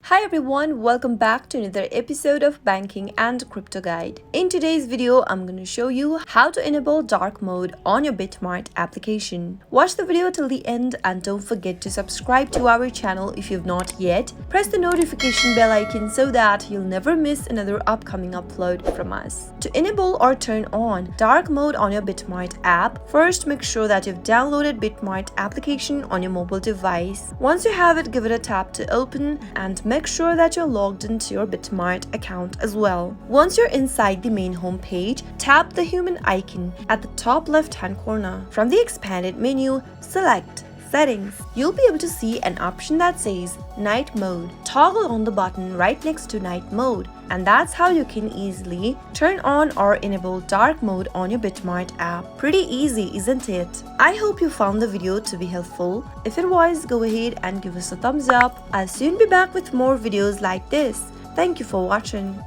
Hi everyone, welcome back to another episode of Banking and Crypto Guide. In today's video, I'm going to show you how to enable dark mode on your Bitmart application. Watch the video till the end and don't forget to subscribe to our channel if you've not yet. Press the notification bell icon so that you'll never miss another upcoming upload from us. To enable or turn on dark mode on your Bitmart app, first make sure that you've downloaded Bitmart application on your mobile device. Once you have it, give it a tap to open and make sure that you're logged into your Bitmart account as well. Once you're inside the main home page, tap the human icon at the top left-hand corner. From the expanded menu, select Settings. You'll be able to see an option that says Night Mode. Toggle on the button right next to Night Mode, and that's how you can easily turn on or enable dark mode on your Bitmart app. Pretty easy, isn't it? I hope you found the video to be helpful. If it was, go ahead and give us a thumbs up. I'll soon be back with more videos like this. Thank you for watching.